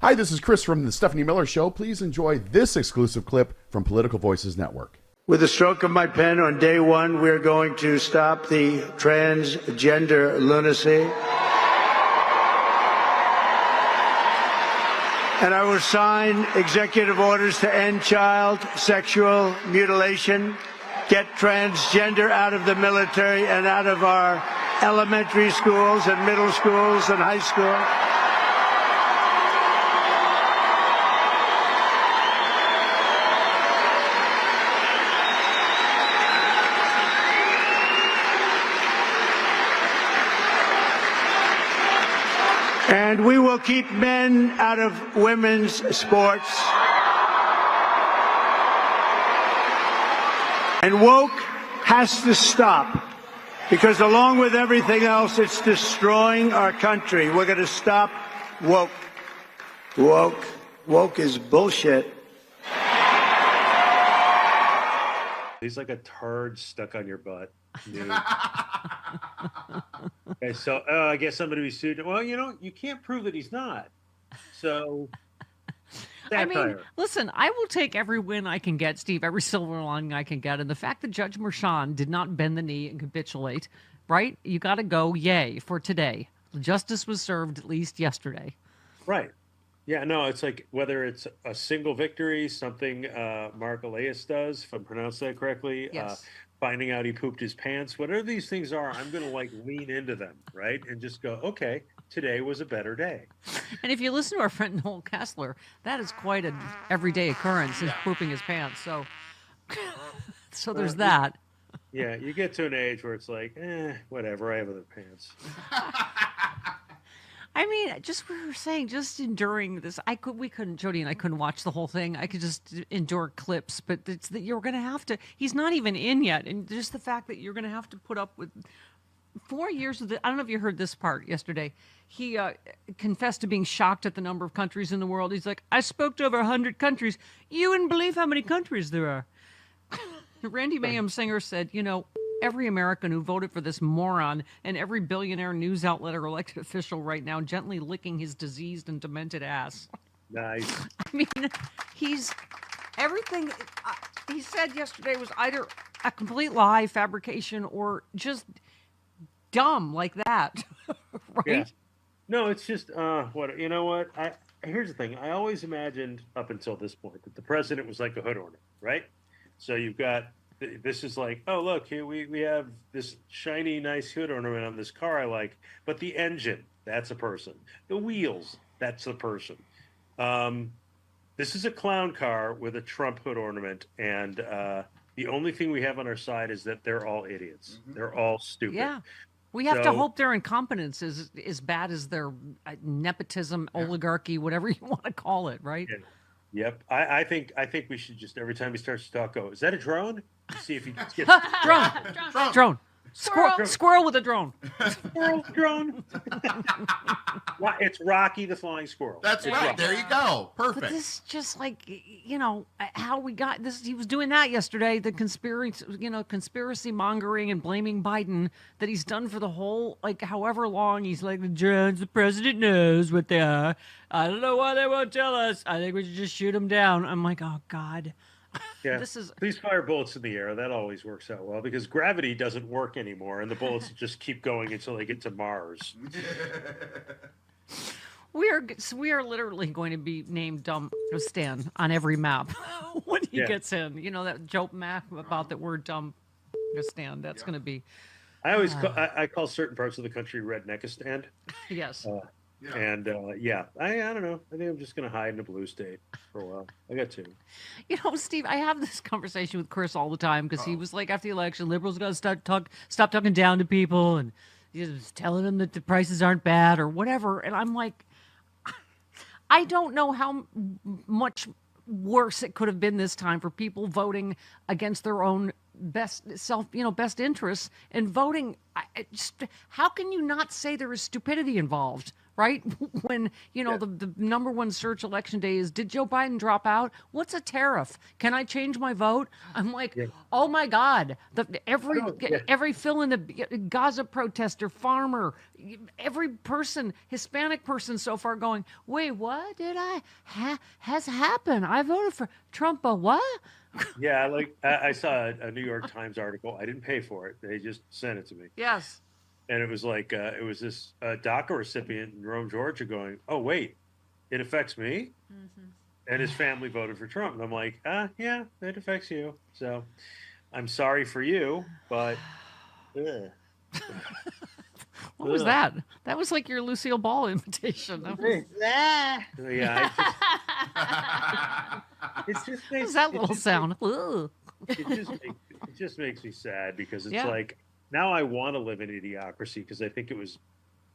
Hi, this is Chris from the Stephanie Miller Show. Please enjoy this exclusive clip from Political Voices Network. With a stroke of my pen on day one, we're going to stop the transgender lunacy. And I will sign executive orders to end child sexual mutilation, get transgender out of the military and out of our elementary schools and middle schools and high school. And we will keep men out of women's sports. And woke has to stop, because along with everything else, it's destroying our country. We're going to stop woke. Woke is bullshit. He's like a turd stuck on your butt. Okay, so I guess somebody was sued. Well, you can't prove that he's not. So, I mean, listen, I will take every win I can get, Steve, every silver lining I can get. And the fact that Judge Merchan did not bend the knee and capitulate, right? You got to go, yay, for today. Justice was served at least yesterday. Right. Yeah, no, it's like whether it's a single victory, something Mark Elias does, if I'm pronouncing that correctly, yes. Finding out he pooped his pants, whatever these things are, I'm going to lean into them, right? And just go, okay, today was a better day. And if you listen to our friend Noel Kessler, that is quite an everyday occurrence, is pooping his pants. So there's that. Yeah, you get to an age where it's like, whatever, I have other pants. I mean, just what we were saying, just enduring this. Jody and I couldn't watch the whole thing. I could just endure clips, but it's that you're going to have to. He's not even in yet, and just the fact that you're going to have to put up with 4 years of I don't know if you heard this part yesterday. He confessed to being shocked at the number of countries in the world. He's like, I spoke to over 100 countries. You wouldn't believe how many countries there are. Randy Mayhem Singer said, every American who voted for this moron and every billionaire news outlet or elected official right now gently licking his diseased and demented ass. Nice. I mean, everything he said yesterday was either a complete lie, fabrication, or just dumb like that. Right? Yeah. No, it's just, here's the thing. I always imagined up until this point that the president was like a hood ornament, right? So you've got, this is like, oh, look, here we have this shiny, nice hood ornament on this car I like, but the engine, that's a person. The wheels, that's a person. This is a clown car with a Trump hood ornament, and the only thing we have on our side is that they're all idiots. Mm-hmm. They're all stupid. Yeah. We have to hope their incompetence is as bad as their nepotism, oligarchy, whatever you want to call it, right? Yeah. Yep. I think we should just, every time he starts to talk, go, is that a drone? See if he gets drone. Squirrel with a drone. Squirrel drone. It's Rocky the Flying Squirrel. That's right. Rocky. There you go. Perfect. But this is just like, how we got this. He was doing that yesterday. The conspiracy mongering and blaming Biden that he's done for the whole, however long. He's like, the president knows what they are. I don't know why they won't tell us. I think we should just shoot him down. I'm like, oh God. Yeah, please fire bullets in the air. That always works out well because gravity doesn't work anymore, and the bullets just keep going until they get to Mars. We are literally going to be named Dumb Stan on every map when he gets in. That joke map about that word Dumb Stan. That's going to be. I always I call certain parts of the country Redneckistan. Yes. Yeah. And I don't know. I think I'm just going to hide in a blue state for a while. I got to. Steve, I have this conversation with Chris all the time because he was like, after the election, liberals got to stop talking down to people and just telling them that the prices aren't bad or whatever. And I'm like, I don't know how much worse it could have been this time for people voting against their own best interests and voting. How can you not say there is stupidity involved? right? When, the number one search election day is, did Joe Biden drop out? What's a tariff? Can I change my vote? I'm like, oh my God. Every fill in the Gaza protester, farmer, every person, Hispanic person so far going, wait, what did has happened? I voted for Trump, but what? Yeah, like I saw a New York Times article. I didn't pay for it. They just sent it to me. Yes. And it was like, it was this DACA recipient in Rome, Georgia going, oh, wait, it affects me? And his family voted for Trump. And I'm like, yeah, it affects you. So I'm sorry for you, but... What was that? That was like your Lucille Ball invitation. Yeah, it just What makes was that little sound? it just makes me sad because it's like now I want to live in idiocracy because I think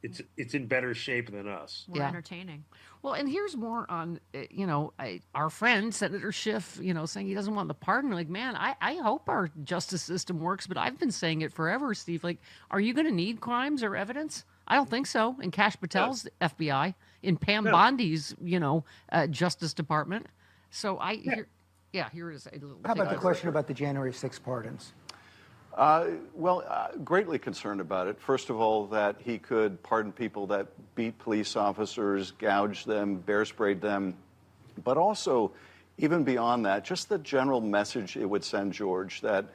it's in better shape than us. More entertaining. Well, and here's more on, our friend, Senator Schiff, saying he doesn't want the pardon. Like, man, I hope our justice system works, but I've been saying it forever, Steve. Like, are you going to need crimes or evidence? I don't think so. In Kash Patel's FBI, in Pam Bondi's, Justice Department. So here is a little. How about the question about the January 6th pardons? Greatly concerned about it. First of all, that he could pardon people that beat police officers, gouged them, bear sprayed them, but also, even beyond that, just the general message it would send George that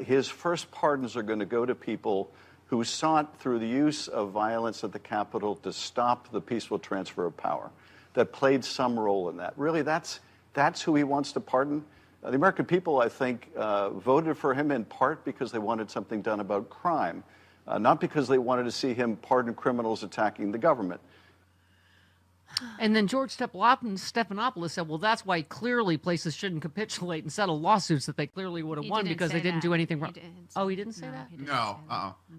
his first pardons are going to go to people who sought through the use of violence at the Capitol to stop the peaceful transfer of power, that played some role in that. Really, that's who he wants to pardon. The American people, I think, voted for him in part because they wanted something done about crime, not because they wanted to see him pardon criminals attacking the government. And then George Stephanopoulos said, well, that's why clearly places shouldn't capitulate and settle lawsuits that they clearly would have won because they didn't do anything wrong. He didn't say that? No.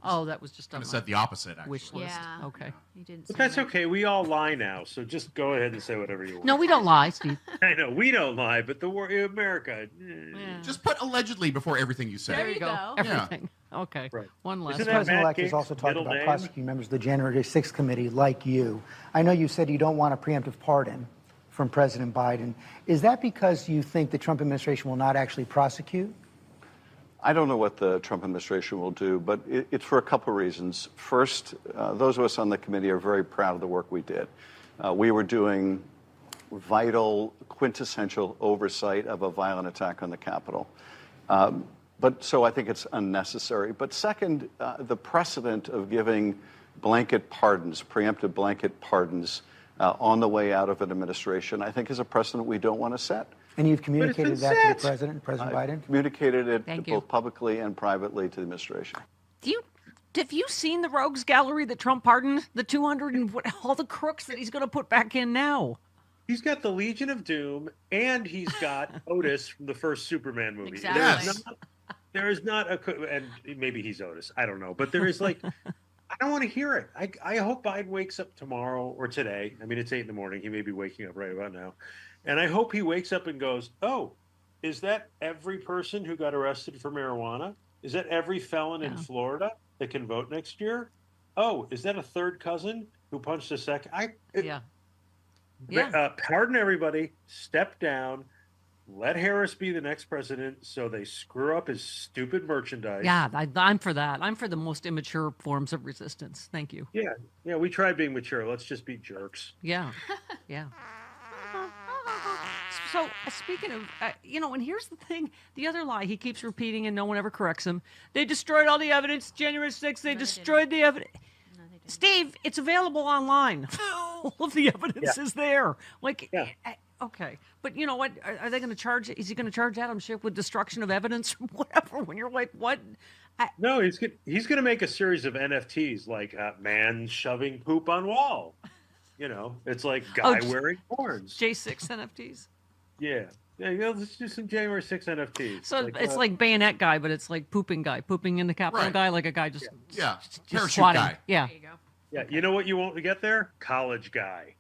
Oh, that was just I said the opposite, actually. Wish list. Yeah. Okay. He didn't But say that's that. okay. We all lie now, so just go ahead and say whatever you want. No, we don't lie, Steve. I know we don't lie, but America. Just put allegedly before everything you say. There you go. Everything. Okay. Right. One last Isn't one. that President-elect Matt has also Gaetz' talked middle about name? prosecuting members of the January 6th committee like you. I know you said you don't want a preemptive pardon from President Biden. Is that because you think the Trump administration will not actually prosecute? I don't know what the Trump administration will do, but it's for a couple of reasons. First, those of us on the committee are very proud of the work we did. We were doing vital, quintessential oversight of a violent attack on the Capitol. So I think it's unnecessary. But second, the precedent of giving blanket pardons, preemptive blanket pardons on the way out of an administration, I think is a precedent we don't want to set. And you've communicated that to the President Biden? Communicated it Thank you. both publicly and privately to the administration. Have you seen the rogues gallery that Trump pardoned? The 200 and all the crooks that he's going to put back in now. He's got the Legion of Doom, and he's got Otis from the first Superman movie. Exactly. Yes. There is not and maybe he's Otis. I don't know, but there is like, I don't want to hear it. I hope Biden wakes up tomorrow or today. I mean, it's 8 a.m. He may be waking up right about now, and I hope he wakes up and goes, "Oh, is that every person who got arrested for marijuana? Is that every felon in Florida that can vote next year? Oh, is that a third cousin who punched a second? Pardon everybody. Step down." Let Harris be the next president so they screw up his stupid merchandise. Yeah, I'm for that. I'm for the most immature forms of resistance. Thank you. Yeah, we tried being mature. Let's just be jerks. Yeah, yeah. So speaking of, and here's the thing, the other lie he keeps repeating and no one ever corrects him. They destroyed all the evidence. January 6th, they destroyed the evidence. Steve, it's available online. All of the evidence is there. Okay, but you know what? Are they going to charge? Is he going to charge Adam Schiff with destruction of evidence or whatever? When you're like, what? No, he's going to make a series of NFTs like man shoving poop on wall. It's like guy wearing horns. J6 NFTs. Yeah. Let's do some January 6 NFTs. So it's like bayonet guy, but it's like pooping guy, pooping in the Capitol guy, like a guy just parachute squatting. guy. Yeah. There you go. Yeah, you know what you won't get there? College guy.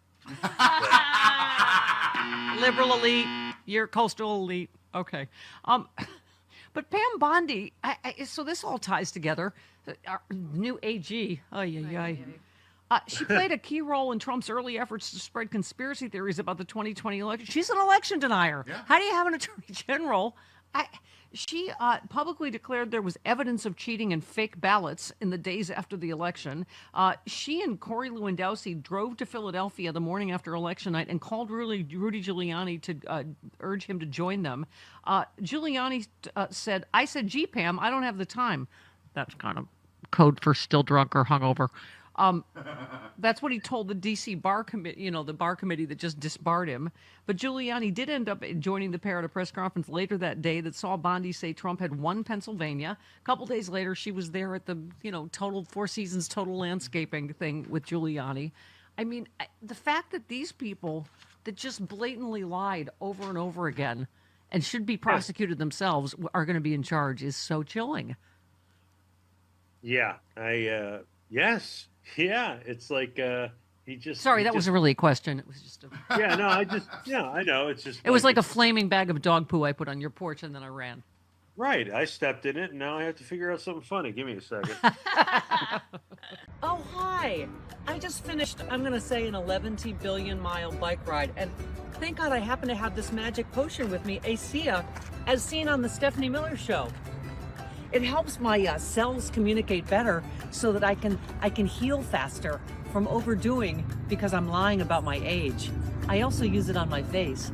Liberal elite, you're coastal elite. Okay. But Pam Bondi, so this all ties together. Our new AG, She played a key role in Trump's early efforts to spread conspiracy theories about the 2020 election. She's an election denier. Yeah. How do you have an attorney general? She publicly declared there was evidence of cheating and fake ballots in the days after the election. She and Corey Lewandowski drove to Philadelphia the morning after election night and called Rudy Giuliani to urge him to join them. Giuliani said, "I said, gee, Pam, I don't have the time." That's kind of code for still drunk or hungover. That's what he told the D.C. bar committee, the bar committee that just disbarred him. But Giuliani did end up joining the pair at a press conference later that day that saw Bondi say Trump had won Pennsylvania. A couple days later, she was there at the, total Four Seasons total landscaping thing with Giuliani. I mean, the fact that these people that just blatantly lied over and over again and should be prosecuted themselves are going to be in charge is so chilling. Yeah, yes. Yeah, it's like he just. Sorry, he that just, wasn't really a question. It was just a. Yeah, no, I know. It's just. It was like a flaming bag of dog poo I put on your porch and then I ran. Right, I stepped in it, and now I have to figure out something funny. Give me a second. Oh, hi. I just finished, I'm going to say, an 11 billion mile bike ride. And thank God I happen to have this magic potion with me, ASEA, as seen on the Stephanie Miller Show. It helps my cells communicate better so that I can heal faster from overdoing because I'm lying about my age. I also use it on my face.